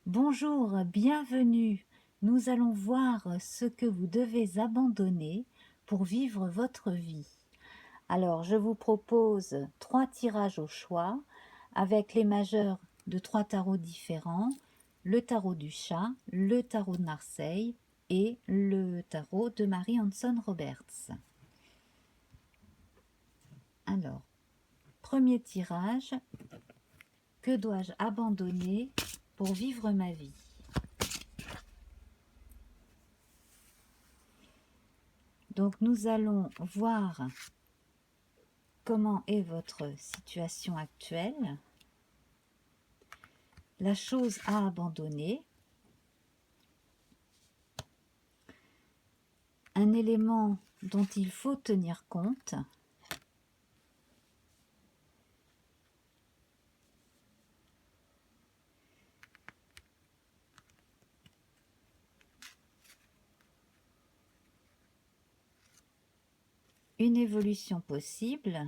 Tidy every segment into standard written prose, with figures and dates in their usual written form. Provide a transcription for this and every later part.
Bonjour, bienvenue. Nous allons voir ce que vous devez abandonner pour vivre votre vie. Alors, je vous propose 3 tirages au choix avec les majeurs de 3 tarots différents, le tarot du chat, le tarot de Marseille et le tarot de Mary Hanson Roberts. Alors, premier tirage, que dois-je abandonner pour vivre ma vie? Donc nous allons voir comment est votre situation actuelle, la chose à abandonner, un élément dont il faut tenir compte, une évolution possible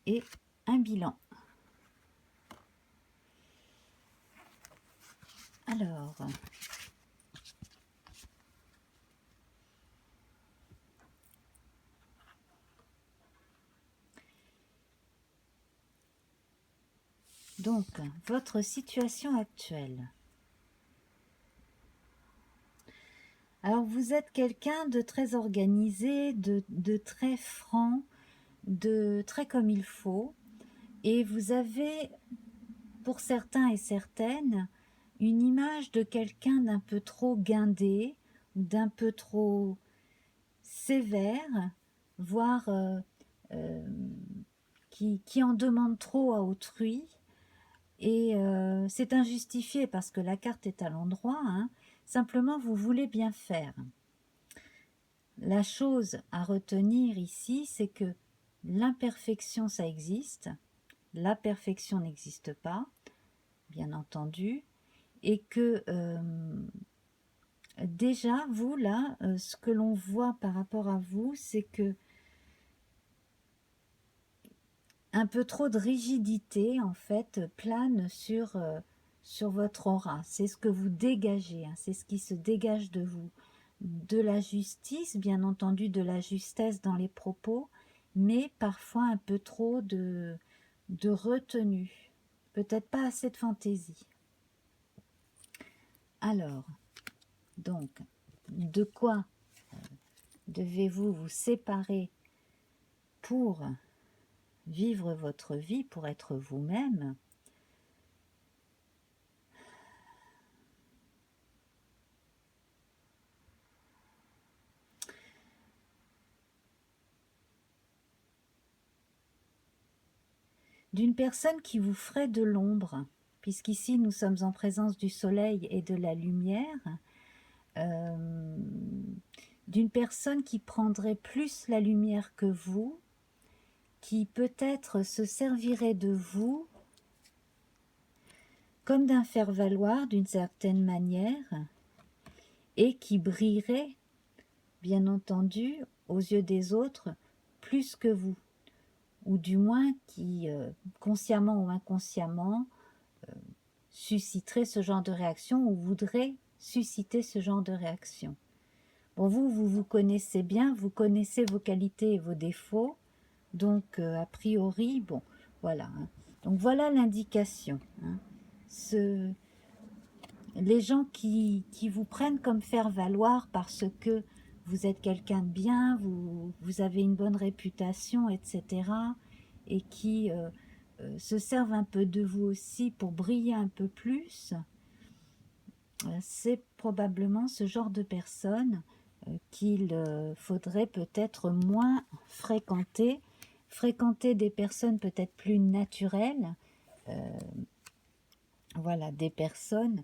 et un bilan. Alors, donc, votre situation actuelle. Alors, vous êtes quelqu'un de très organisé, de très franc, de très comme il faut, et vous avez, pour certains et certaines, une image de quelqu'un d'un peu trop guindé, d'un peu trop sévère, voire qui en demande trop à autrui. Et c'est injustifié parce que la carte est à l'endroit, hein. Simplement, vous voulez bien faire. La chose à retenir ici, c'est que l'imperfection, ça existe. La perfection n'existe pas, bien entendu. Et que déjà, vous, là, ce que l'on voit par rapport à vous, c'est que un peu trop de rigidité, en fait, plane sur votre aura. C'est ce que vous dégagez, hein, c'est ce qui se dégage de vous. De la justice, bien entendu, de la justesse dans les propos, mais parfois un peu trop de retenue. Peut-être pas assez de fantaisie. Alors, donc, de quoi devez-vous vous séparer pour vivre votre vie, pour être vous-même? D'une personne qui vous ferait de l'ombre, puisqu'ici nous sommes en présence du soleil et de la lumière, d'une personne qui prendrait plus la lumière que vous, qui peut-être se servirait de vous comme d'un faire-valoir d'une certaine manière, et qui brillerait, bien entendu, aux yeux des autres, plus que vous, ou du moins qui, consciemment ou inconsciemment, susciterait ce genre de réaction ou voudrait susciter ce genre de réaction. Bon, vous connaissez bien, vous connaissez vos qualités et vos défauts, donc a priori, bon, voilà. Hein. Donc voilà l'indication. Hein. Les gens qui vous prennent comme faire valoir parce que vous êtes quelqu'un de bien, vous avez une bonne réputation, etc. et qui se servent un peu de vous aussi pour briller un peu plus, c'est probablement ce genre de personnes qu'il faudrait peut-être moins fréquenter, fréquenter des personnes peut-être plus naturelles, voilà, des personnes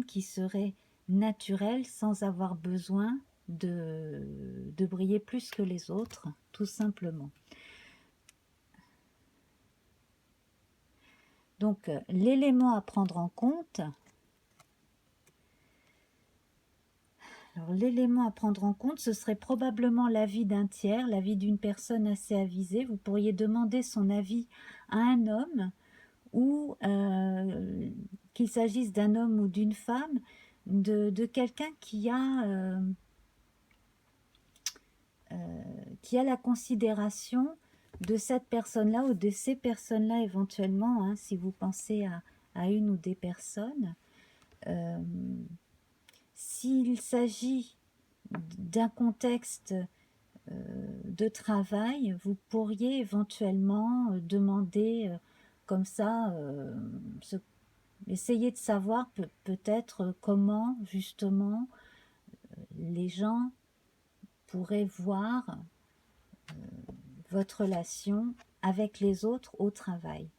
qui seraient naturelles sans avoir besoin de briller plus que les autres, tout simplement. Donc, l'élément à prendre en compte, alors l'élément à prendre en compte, ce serait probablement l'avis d'un tiers, l'avis d'une personne assez avisée. Vous pourriez demander son avis à un homme ou qu'il s'agisse d'un homme ou d'une femme, de quelqu'un qui a la considération de cette personne-là ou de ces personnes-là éventuellement, hein, si vous pensez à une ou des personnes. S'il s'agit d'un contexte de travail, vous pourriez éventuellement demander comme ça, essayer de savoir peut-être comment justement les gens pourraient voir votre relation avec les autres au travail.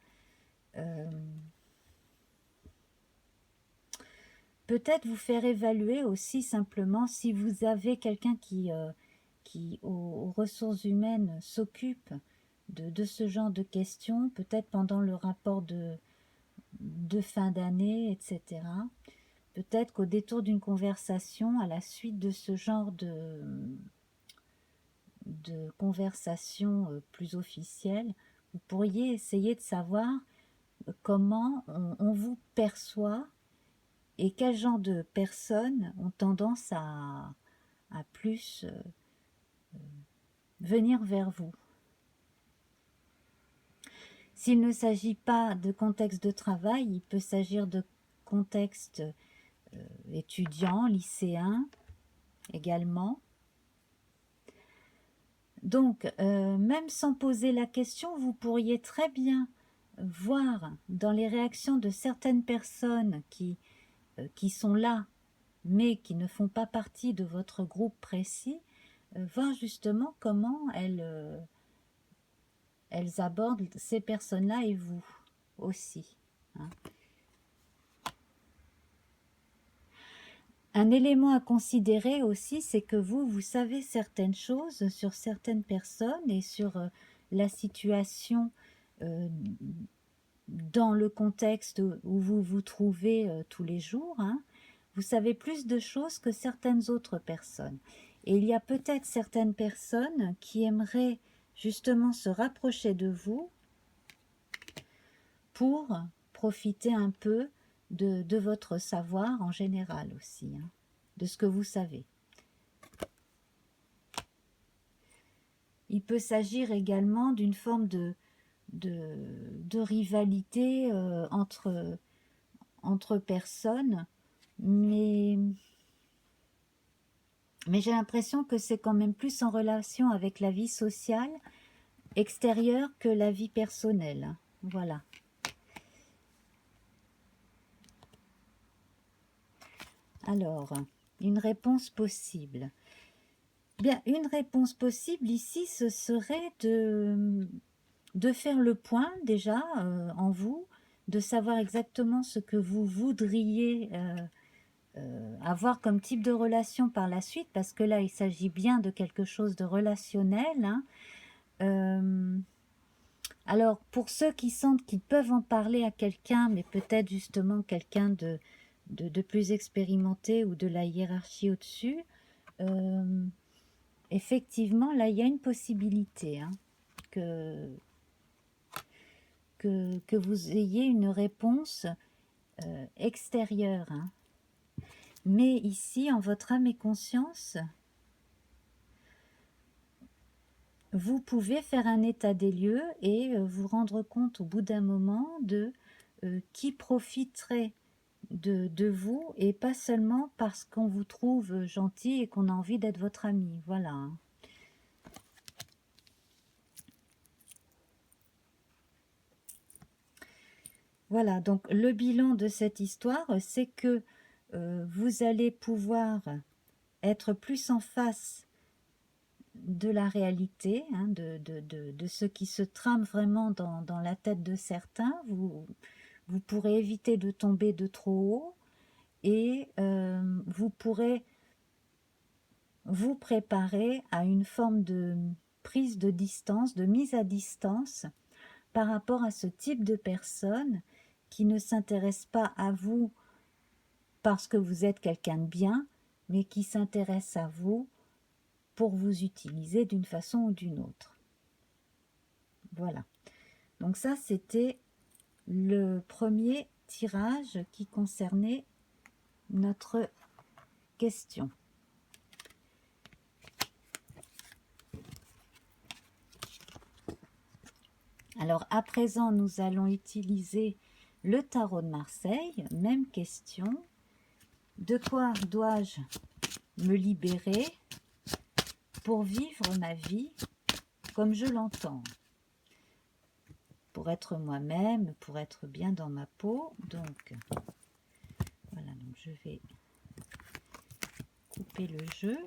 Peut-être vous faire évaluer aussi simplement si vous avez quelqu'un qui aux ressources humaines s'occupe de ce genre de questions, peut-être pendant le rapport de fin d'année, etc. Peut-être qu'au détour d'une conversation, à la suite de ce genre de conversation plus officielle, vous pourriez essayer de savoir comment on vous perçoit et quel genre de personnes ont tendance à plus venir vers vous. S'il ne s'agit pas de contexte de travail, il peut s'agir de contexte étudiant, lycéen également. Donc, même sans poser la question, vous pourriez très bien voir dans les réactions de certaines personnes qui sont là, mais qui ne font pas partie de votre groupe précis, voir justement comment elles abordent ces personnes-là et vous aussi. Hein. Un élément à considérer aussi, c'est que vous savez certaines choses sur certaines personnes et sur la situation dans le contexte où vous vous trouvez tous les jours. Hein. Vous savez plus de choses que certaines autres personnes. Et il y a peut-être certaines personnes qui aimeraient justement se rapprocher de vous pour profiter un peu de votre savoir en général aussi, hein, de ce que vous savez. Il peut s'agir également d'une forme de rivalité entre personnes, mais j'ai l'impression que c'est quand même plus en relation avec la vie sociale extérieure que la vie personnelle. Voilà. Alors, une réponse possible. Bien, une réponse possible ici, ce serait de faire le point déjà en vous, de savoir exactement ce que vous voudriez avoir comme type de relation par la suite, parce que là, il s'agit bien de quelque chose de relationnel. Hein. Alors, pour ceux qui sentent qu'ils peuvent en parler à quelqu'un, mais peut-être justement quelqu'un de plus expérimenté ou de la hiérarchie au-dessus, effectivement, là, il y a une possibilité hein, que vous ayez une réponse extérieure. Hein. Mais ici, en votre âme et conscience, vous pouvez faire un état des lieux et vous rendre compte au bout d'un moment de qui profiterait de vous et pas seulement parce qu'on vous trouve gentil et qu'on a envie d'être votre ami. Voilà. Hein. Voilà, donc le bilan de cette histoire, c'est que vous allez pouvoir être plus en face de la réalité, hein, de ce qui se trame vraiment dans la tête de certains. Vous pourrez éviter de tomber de trop haut et vous pourrez vous préparer à une forme de prise de distance, de mise à distance par rapport à ce type de personne qui ne s'intéresse pas à vous parce que vous êtes quelqu'un de bien, mais qui s'intéresse à vous pour vous utiliser d'une façon ou d'une autre. Voilà. Donc ça, c'était le premier tirage qui concernait notre question. Alors à présent, nous allons utiliser le tarot de Marseille. Même question. De quoi dois-je me libérer pour vivre ma vie comme je l'entends? Pour être moi-même, pour être bien dans ma peau. Donc, voilà, donc je vais couper le jeu.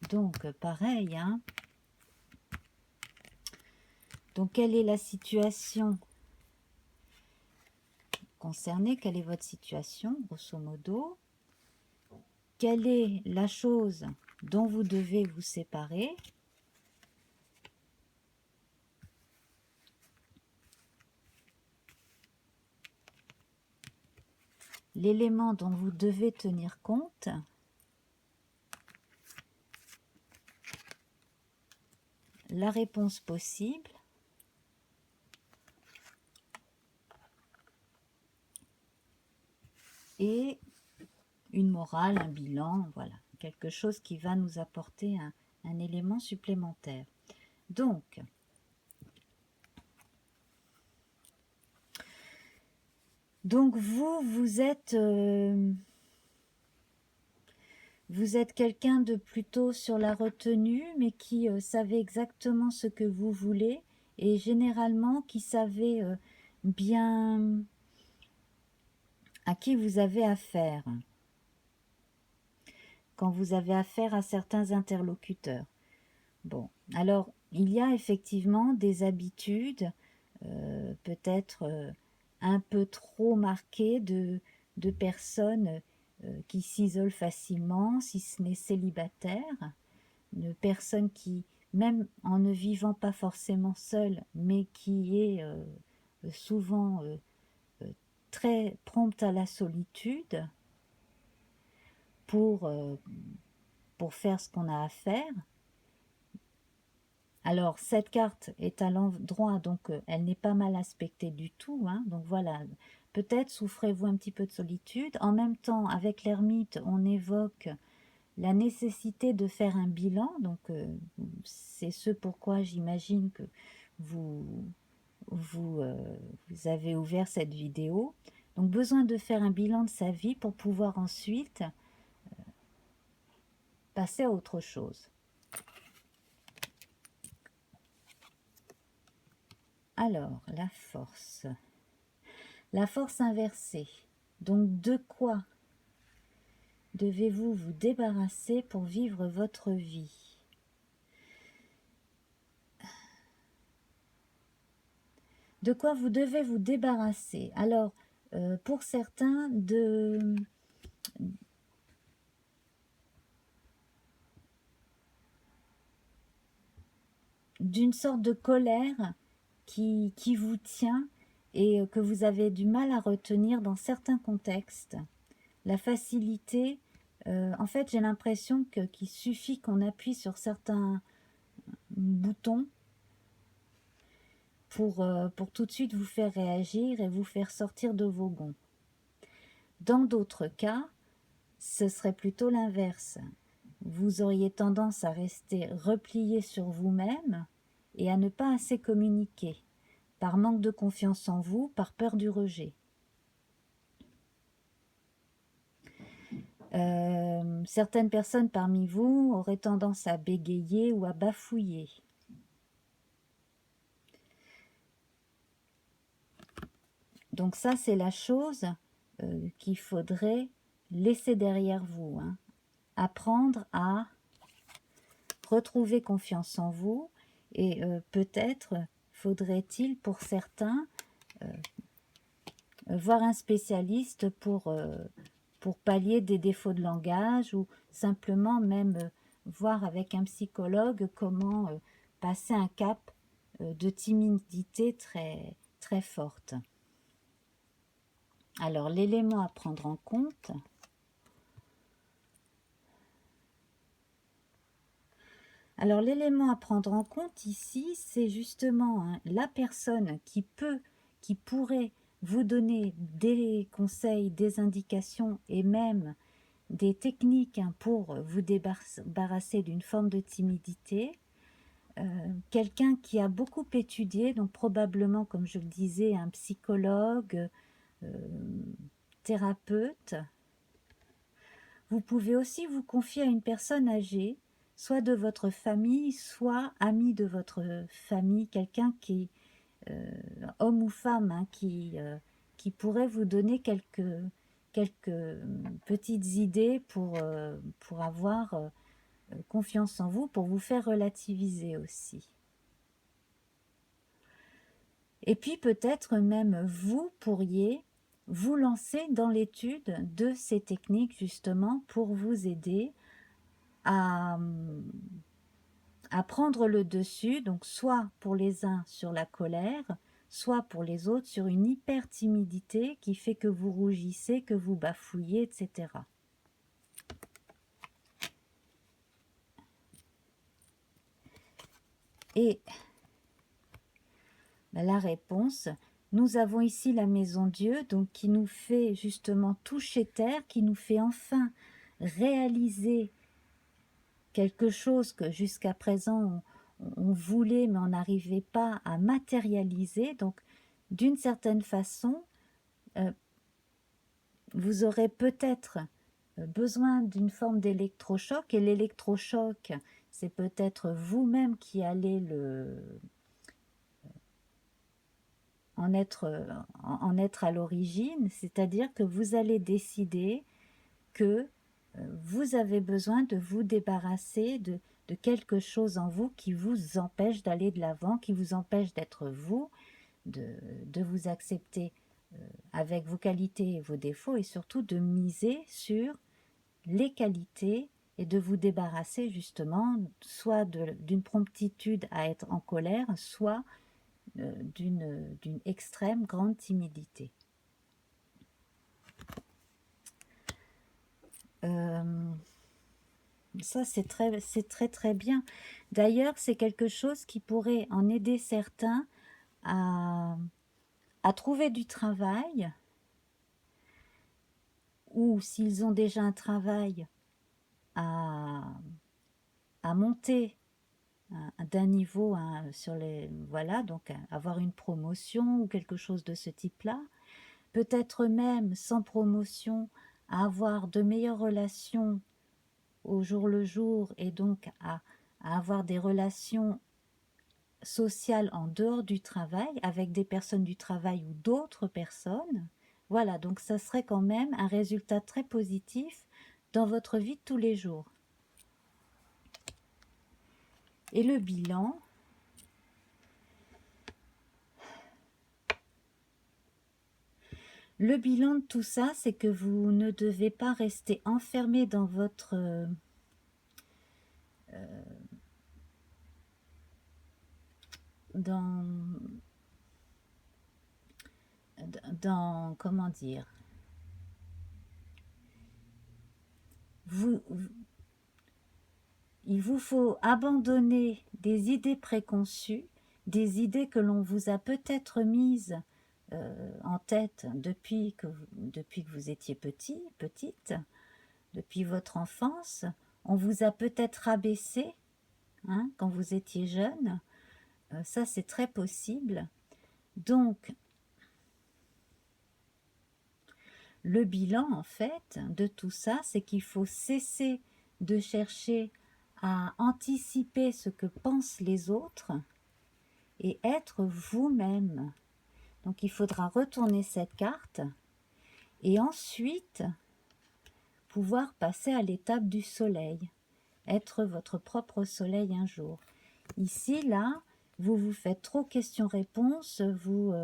Donc, pareil, hein. Donc, quelle est la situation concernée? Quelle est votre situation, grosso modo? Quelle est la chose dont vous devez vous séparer? L'élément dont vous devez tenir compte? La réponse possible? Et une morale, un bilan, voilà, quelque chose qui va nous apporter un élément supplémentaire. Donc, vous êtes quelqu'un de plutôt sur la retenue, mais qui savait exactement ce que vous voulez, et généralement qui savait bien à qui vous avez affaire quand vous avez affaire à certains interlocuteurs. Bon, alors il y a effectivement des habitudes peut-être un peu trop marquées de personnes qui s'isolent facilement, si ce n'est célibataires, de personnes qui, même en ne vivant pas forcément seule, mais qui est souvent très prompte à la solitude pour faire ce qu'on a à faire. Alors, cette carte est à l'endroit, donc elle n'est pas mal aspectée du tout. Hein, donc voilà, peut-être souffrez-vous un petit peu de solitude. En même temps, avec l'ermite, on évoque la nécessité de faire un bilan. Donc, c'est ce pourquoi j'imagine que vous, vous avez ouvert cette vidéo. Donc, besoin de faire un bilan de sa vie pour pouvoir ensuite passer à autre chose. Alors, la force. La force inversée. Donc, de quoi devez-vous vous débarrasser pour vivre votre vie? De quoi vous devez vous débarrasser? Alors, pour certains, d'une sorte de colère qui vous tient et que vous avez du mal à retenir dans certains contextes. La facilité, en fait, j'ai l'impression qu'il suffit qu'on appuie sur certains boutons pour tout de suite vous faire réagir et vous faire sortir de vos gonds. Dans d'autres cas, ce serait plutôt l'inverse. Vous auriez tendance à rester replié sur vous-même et à ne pas assez communiquer, par manque de confiance en vous, par peur du rejet. Certaines personnes parmi vous auraient tendance à bégayer ou à bafouiller. Donc ça, c'est la chose qu'il faudrait laisser derrière vous. Hein. Apprendre à retrouver confiance en vous et peut-être faudrait-il pour certains voir un spécialiste pour pallier des défauts de langage ou simplement même voir avec un psychologue comment passer un cap de timidité très, très forte. Alors, l'élément à prendre en compte, Alors l'élément à prendre en compte ici, c'est justement la personne qui pourrait vous donner des conseils, des indications et même des techniques pour vous débarrasser d'une forme de timidité. Quelqu'un qui a beaucoup étudié, donc probablement, comme je le disais, un psychologue, thérapeute. Vous pouvez aussi vous confier à une personne âgée, soit de votre famille, soit ami de votre famille, quelqu'un qui homme ou femme, hein, qui pourrait vous donner quelques petites idées pour avoir confiance en vous, pour vous faire relativiser aussi. Et puis peut-être même vous pourriez vous lancer dans l'étude de ces techniques justement pour vous aider à prendre le dessus, donc soit pour les uns sur la colère, soit pour les autres sur une hyper timidité qui fait que vous rougissez, que vous bafouillez, etc. Et la réponse, nous avons ici la maison Dieu, donc qui nous fait justement toucher terre, qui nous fait enfin réaliser quelque chose que jusqu'à présent on voulait mais on n'arrivait pas à matérialiser. Donc d'une certaine façon, vous aurez peut-être besoin d'une forme d'électrochoc, et l'électrochoc, c'est peut-être vous-même qui allez en être à l'origine, c'est-à-dire que vous allez décider que vous avez besoin de vous débarrasser de quelque chose en vous qui vous empêche d'aller de l'avant, qui vous empêche d'être vous, de vous accepter avec vos qualités et vos défauts, et surtout de miser sur les qualités et de vous débarrasser justement soit d'une promptitude à être en colère, soit d'une extrême grande timidité. Ça c'est très bien. D'ailleurs, c'est quelque chose qui pourrait en aider certains à trouver du travail, ou s'ils ont déjà un travail, à monter d'un niveau sur les, voilà, donc avoir une promotion ou quelque chose de ce type-là. Peut-être même sans promotion, à avoir de meilleures relations au jour le jour, et donc à avoir des relations sociales en dehors du travail avec des personnes du travail ou d'autres personnes. Voilà, donc ça serait quand même un résultat très positif dans votre vie de tous les jours. Et le bilan, de tout ça, c'est que vous ne devez pas rester enfermé dans votre comment dire, il vous faut abandonner des idées préconçues, des idées que l'on vous a peut-être mises en tête depuis que vous étiez petite, depuis votre enfance. On vous a peut-être rabaissé quand vous étiez jeune. Ça, c'est très possible. Donc, le bilan, en fait, de tout ça, c'est qu'il faut cesser de chercher à anticiper ce que pensent les autres et être vous-même. Donc, il faudra retourner cette carte et ensuite pouvoir passer à l'étape du soleil, être votre propre soleil un jour. Ici, là, vous faites trop questions-réponses, vous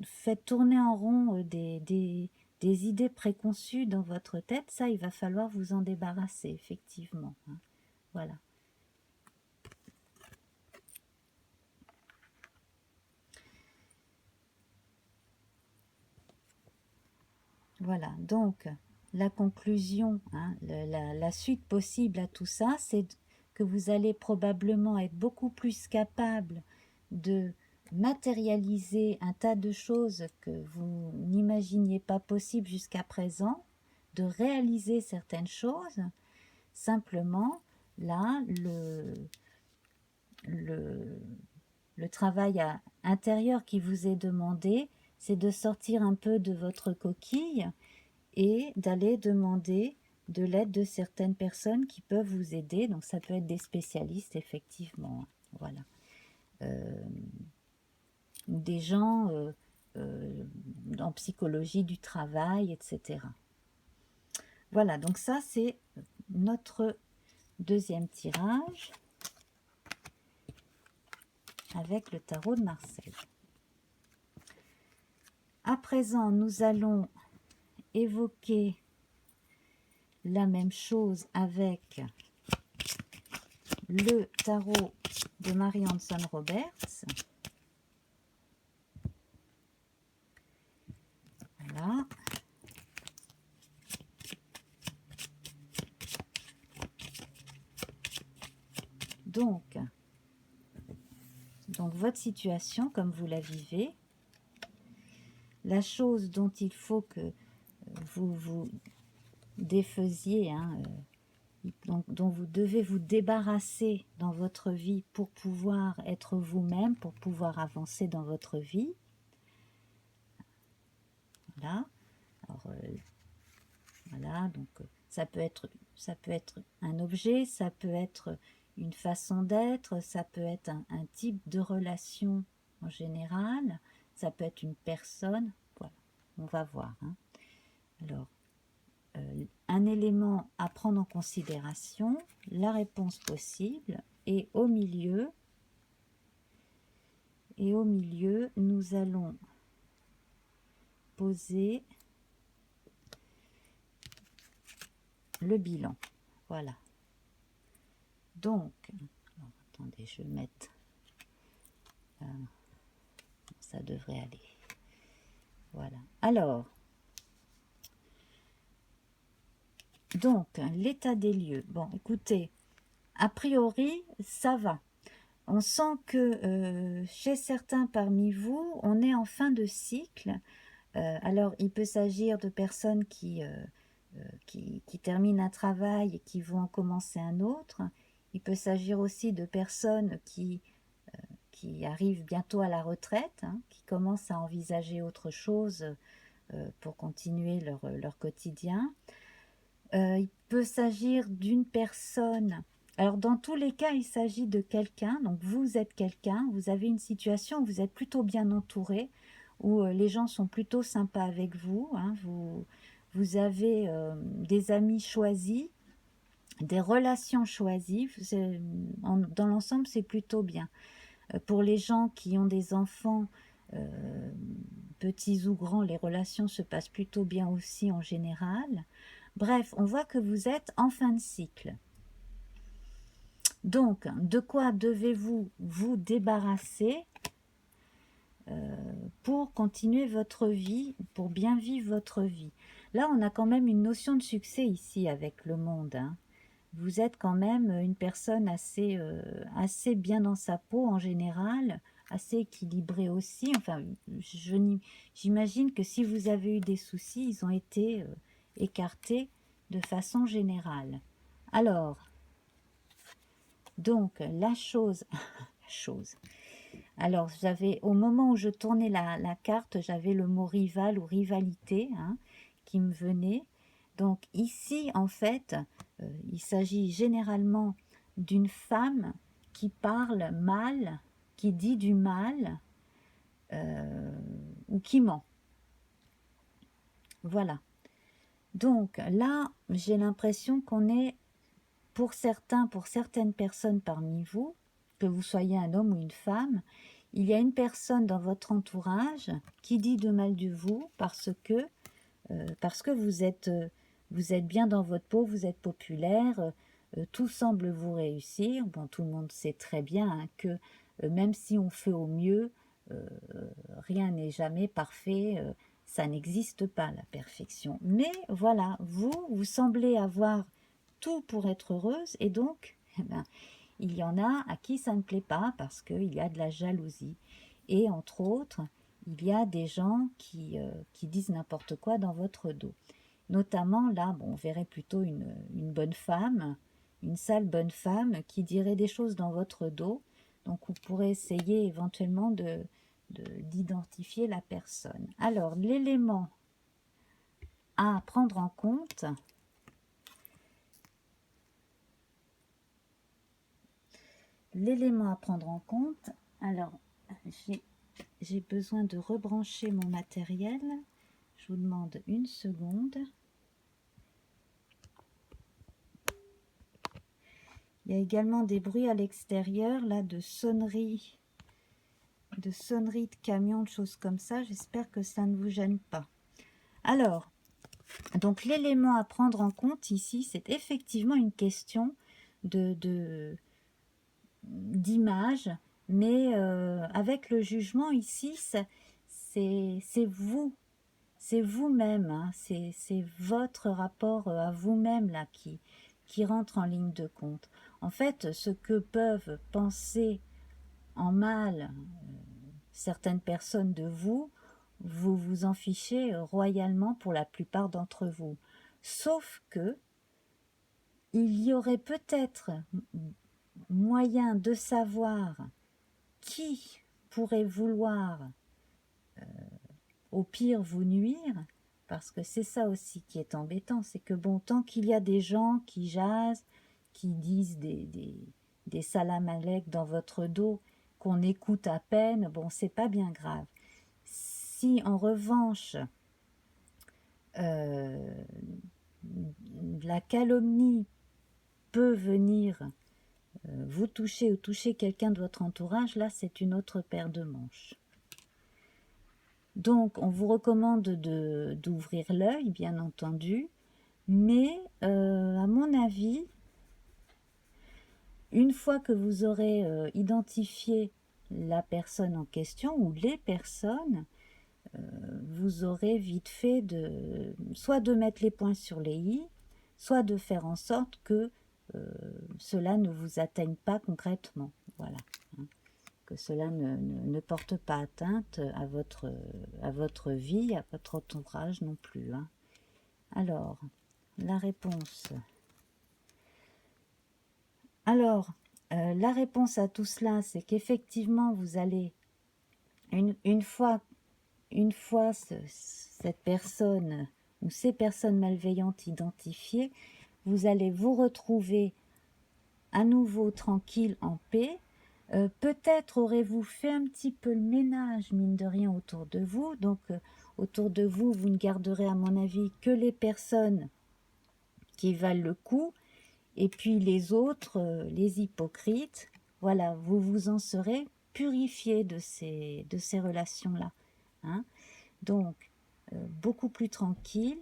faites tourner en rond des idées préconçues dans votre tête. Ça, il va falloir vous en débarrasser, effectivement. Voilà. Voilà, donc, la conclusion, hein, la suite possible à tout ça, c'est que vous allez probablement être beaucoup plus capable de matérialiser un tas de choses que vous n'imaginiez pas possibles jusqu'à présent, de réaliser certaines choses. Simplement, là, le travail intérieur qui vous est demandé, c'est de sortir un peu de votre coquille et d'aller demander de l'aide de certaines personnes qui peuvent vous aider. Donc ça peut être des spécialistes, effectivement. Voilà. Des gens en psychologie du travail, etc. Voilà, donc ça c'est notre deuxième tirage avec le tarot de Marseille. À présent, nous allons évoquer la même chose avec le tarot de Mary Hanson Roberts. Voilà. Donc votre situation, comme vous la vivez, la chose dont il faut que vous vous défaisiez, hein, dont vous devez vous débarrasser dans votre vie pour pouvoir être vous-même, pour pouvoir avancer dans votre vie. Voilà. Alors, voilà, donc ça peut être un objet, ça peut être une façon d'être, ça peut être un type de relation en général, ça peut être une personne. Voilà, on va voir. Hein. Alors, un élément à prendre en considération, la réponse possible, et au milieu, nous allons poser le bilan. Voilà. Donc, alors, attendez, je vais mettre... ça devrait aller. Voilà. Alors, donc, l'état des lieux. Bon, écoutez, a priori, ça va. On sent que chez certains parmi vous, on est en fin de cycle. Alors, il peut s'agir de personnes qui terminent un travail et qui vont en commencer un autre. Il peut s'agir aussi de personnes qui arrivent bientôt à la retraite, hein, qui commencent à envisager autre chose pour continuer leur quotidien. Il peut s'agir d'une personne. Alors, dans tous les cas, il s'agit de quelqu'un. Donc, vous êtes quelqu'un, vous avez une situation où vous êtes plutôt bien entouré, où les gens sont plutôt sympas avec vous. Hein, vous avez des amis choisis, des relations choisies. Dans l'ensemble, c'est plutôt bien. Pour les gens qui ont des enfants, petits ou grands, les relations se passent plutôt bien aussi en général. Bref, on voit que vous êtes en fin de cycle. Donc, de quoi devez-vous vous débarrasser pour continuer votre vie, pour bien vivre votre vie? Là, on a quand même une notion de succès ici avec le monde. Hein. Vous êtes quand même une personne assez bien dans sa peau en général, assez équilibrée aussi. Enfin, j'imagine que si vous avez eu des soucis, ils ont été écartés de façon générale. Alors, donc, la chose... Alors, au moment où je tournais la carte, j'avais le mot rival ou rivalité hein, qui me venait. Donc ici, en fait, il s'agit généralement d'une femme qui parle mal, qui dit du mal ou qui ment. Voilà. Donc là, j'ai l'impression qu'on est, pour certaines personnes parmi vous, que vous soyez un homme ou une femme, il y a une personne dans votre entourage qui dit de mal de vous parce que vous êtes bien dans votre peau, vous êtes populaire, tout semble vous réussir. Bon, tout le monde sait très bien hein, que même si on fait au mieux, rien n'est jamais parfait. ça n'existe pas la perfection. Mais voilà, vous semblez avoir tout pour être heureuse, et donc, eh ben, il y en a à qui ça ne plaît pas parce qu'il y a de la jalousie. Et entre autres, il y a des gens qui disent n'importe quoi dans votre dos. Notamment là, bon, on verrait plutôt une bonne femme, une sale bonne femme qui dirait des choses dans votre dos. Donc vous pourrez essayer éventuellement d'identifier la personne. Alors, l'élément à prendre en compte, alors j'ai besoin de rebrancher mon matériel. Je vous demande une seconde. Il y a également des bruits à l'extérieur, là, de sonneries de camions, de choses comme ça. J'espère que ça ne vous gêne pas. Alors, donc l'élément à prendre en compte ici, c'est effectivement une question d'image, mais avec le jugement ici, c'est vous. C'est vous-même, hein, c'est votre rapport à vous-même là qui rentre en ligne de compte. En fait, ce que peuvent penser en mal certaines personnes de vous, vous vous en fichez royalement pour la plupart d'entre vous. Sauf que il y aurait peut-être moyen de savoir qui pourrait vouloir au pire vous nuire, parce que c'est ça aussi qui est embêtant, c'est que bon, tant qu'il y a des gens qui jasent, qui disent des salam-alek dans votre dos, qu'on écoute à peine, bon, c'est pas bien grave. Si en revanche, la calomnie peut venir vous toucher ou toucher quelqu'un de votre entourage, là c'est une autre paire de manches. Donc, on vous recommande d'ouvrir l'œil, bien entendu, mais à mon avis, une fois que vous aurez identifié la personne en question ou les personnes, vous aurez vite fait soit de mettre les points sur les i, soit de faire en sorte que cela ne vous atteigne pas concrètement. Voilà. Que cela ne porte pas atteinte à votre vie, à votre entourage non plus. Hein. Alors, la réponse. Alors, la réponse à tout cela, c'est qu'effectivement, vous allez, une fois cette personne ou ces personnes malveillantes identifiées, vous allez vous retrouver à nouveau tranquille, en paix. Peut-être aurez-vous fait un petit peu le ménage, mine de rien, autour de vous. Donc, autour de vous, vous ne garderez, à mon avis, que les personnes qui valent le coup. Et puis les autres, les hypocrites, voilà, vous vous en serez purifié de ces relations-là. Hein. Donc, beaucoup plus tranquille.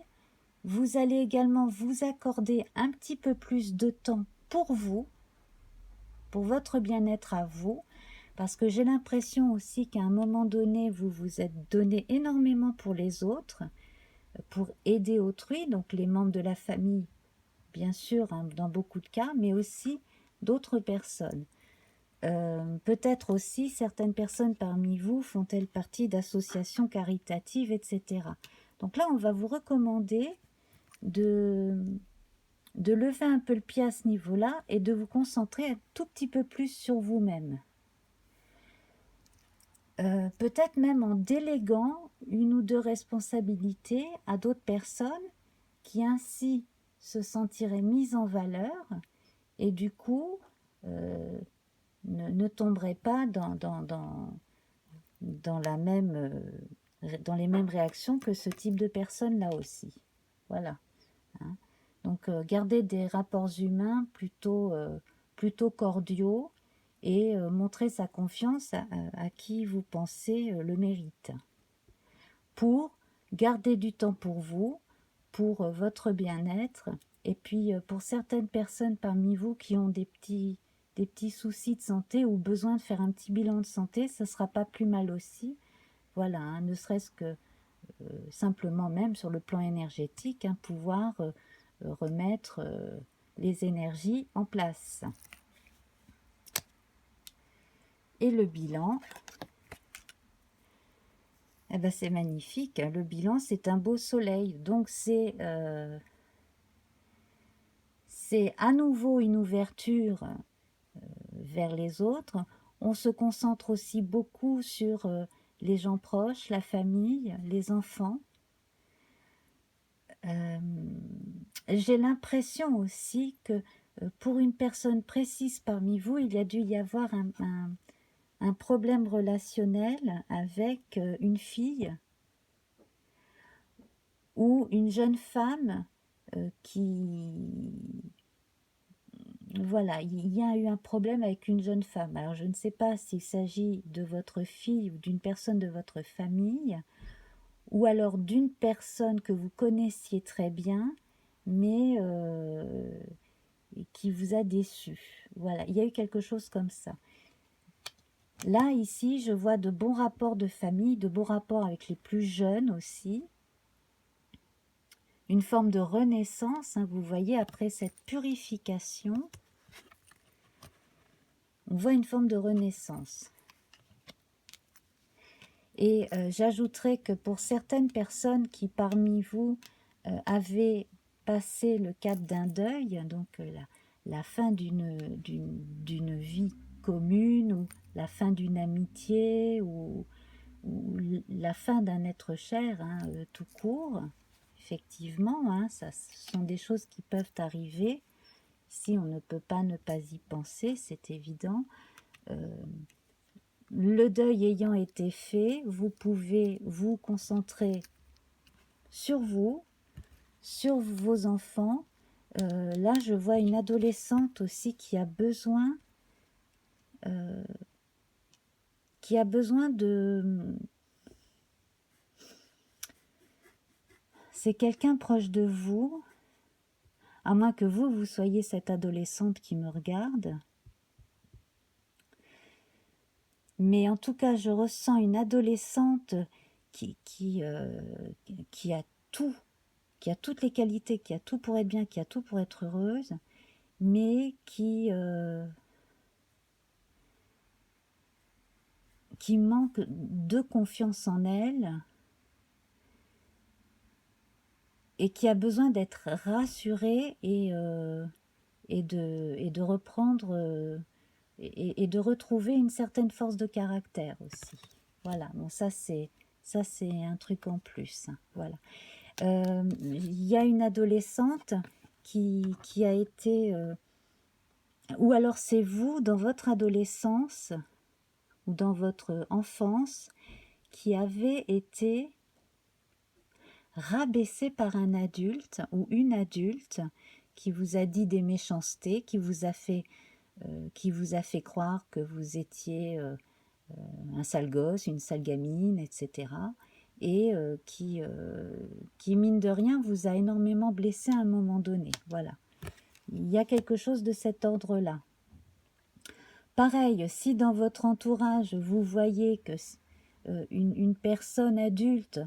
Vous allez également vous accorder un petit peu plus de temps pour vous, pour votre bien-être à vous, parce que j'ai l'impression aussi qu'à un moment donné, vous vous êtes donné énormément pour les autres, pour aider autrui, donc les membres de la famille, bien sûr, hein, dans beaucoup de cas, mais aussi d'autres personnes. Peut-être aussi certaines personnes parmi vous font-elles partie d'associations caritatives, etc. Donc là, on va vous recommander de lever un peu le pied à ce niveau-là et de vous concentrer un tout petit peu plus sur vous-même. Peut-être même en déléguant une ou deux responsabilités à d'autres personnes qui ainsi se sentiraient mises en valeur et du coup ne tomberaient pas dans les mêmes réactions que ce type de personnes-là aussi. Voilà. Hein. Donc, gardez des rapports humains plutôt cordiaux et montrer sa confiance à qui vous pensez le mérite. Pour garder du temps pour vous, pour votre bien-être, et puis pour certaines personnes parmi vous qui ont des petits soucis de santé ou besoin de faire un petit bilan de santé, ça ne sera pas plus mal aussi. Voilà, hein, ne serait-ce que simplement même sur le plan énergétique, hein, pouvoir remettre les énergies en place. Et le bilan, eh ben c'est magnifique. Le bilan, c'est un beau soleil. Donc c'est à nouveau une ouverture vers les autres. On se concentre aussi beaucoup sur les gens proches, la famille, les enfants. J'ai l'impression aussi que pour une personne précise parmi vous, il y a dû y avoir un problème relationnel avec une fille ou une jeune femme voilà, il y a eu un problème avec une jeune femme. Alors je ne sais pas s'il s'agit de votre fille ou d'une personne de votre famille, ou alors d'une personne que vous connaissiez très bien, mais qui vous a déçu. Voilà, il y a eu quelque chose comme ça. Là, ici, je vois de bons rapports de famille, de bons rapports avec les plus jeunes aussi. Une forme de renaissance, hein, vous voyez, après cette purification, on voit une forme de renaissance. Et j'ajouterais que pour certaines personnes qui parmi vous avaient passé le cap d'un deuil, donc la fin d'une vie commune, ou la fin d'une amitié, ou la fin d'un être cher, hein, tout court, effectivement, hein, ce sont des choses qui peuvent arriver. Ici, on ne peut pas ne pas y penser, c'est évident. Le deuil ayant été fait, vous pouvez vous concentrer sur vous, sur vos enfants. Là, je vois une adolescente aussi qui a besoin de... C'est quelqu'un proche de vous, à moins que vous soyez cette adolescente qui me regarde. Mais en tout cas, je ressens une adolescente qui a tout, qui a toutes les qualités, qui a tout pour être bien, qui a tout pour être heureuse, mais qui manque de confiance en elle et qui a besoin d'être rassurée et de reprendre et de retrouver une certaine force de caractère aussi. Voilà, bon ça c'est un truc en plus. Voilà. Il y a une adolescente qui a été... ou alors c'est vous, dans votre adolescence ou dans votre enfance, qui avez été rabaissé par un adulte ou une adulte qui vous a dit des méchancetés, qui vous a fait croire que vous étiez un sale gosse, une sale gamine, etc. Et qui, mine de rien, vous a énormément blessé à un moment donné. Voilà. Il y a quelque chose de cet ordre-là. Pareil, si dans votre entourage, vous voyez que une personne adulte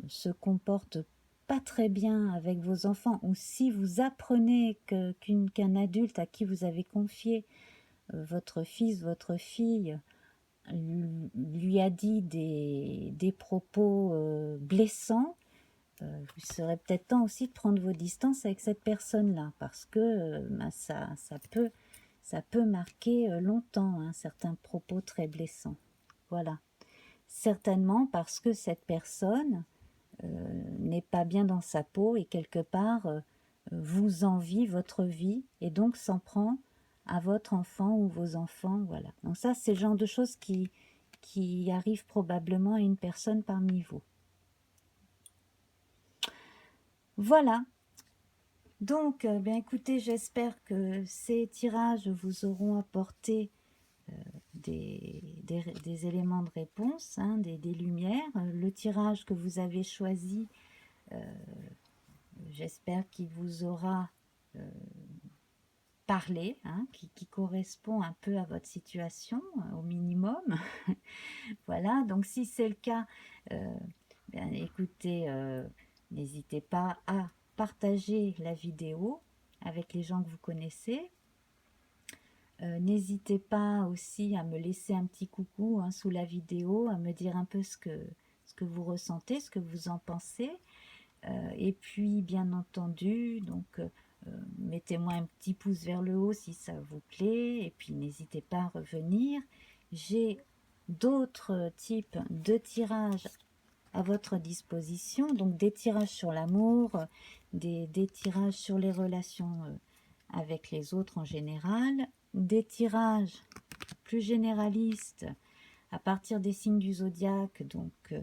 se comporte pas très bien avec vos enfants, ou si vous apprenez qu'un adulte à qui vous avez confié votre fils, votre fille, lui a dit des propos blessants, il serait peut-être temps aussi de prendre vos distances avec cette personne-là, parce que ça peut marquer longtemps, hein, certains propos très blessants. Voilà. Certainement parce que cette personne n'est pas bien dans sa peau et quelque part vous envie votre vie et donc s'en prend à votre enfant ou vos enfants. Voilà. Donc ça, c'est le genre de choses qui arrivent probablement à une personne parmi vous. Voilà. Donc, bien écoutez, j'espère que ces tirages vous auront apporté des éléments de réponse, hein, des lumières. Le tirage que vous avez choisi, j'espère qu'il vous aura parlé, hein, qui correspond un peu à votre situation, au minimum. Voilà, donc si c'est le cas, bien, écoutez, n'hésitez pas à partager la vidéo avec les gens que vous connaissez. N'hésitez pas aussi à me laisser un petit coucou hein, sous la vidéo, à me dire un peu ce que vous ressentez, ce que vous en pensez. Et puis, bien entendu, donc mettez-moi un petit pouce vers le haut si ça vous plaît. Et puis, n'hésitez pas à revenir. J'ai d'autres types de tirages à votre disposition. Donc, des tirages sur l'amour, des tirages sur les relations avec les autres en général, des tirages plus généralistes à partir des signes du zodiaque, donc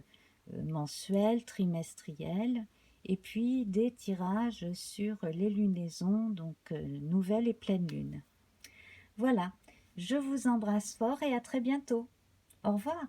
mensuels, trimestriels, et puis des tirages sur les lunaisons, donc nouvelle et pleine lune. Voilà, je vous embrasse fort et à très bientôt. Au revoir.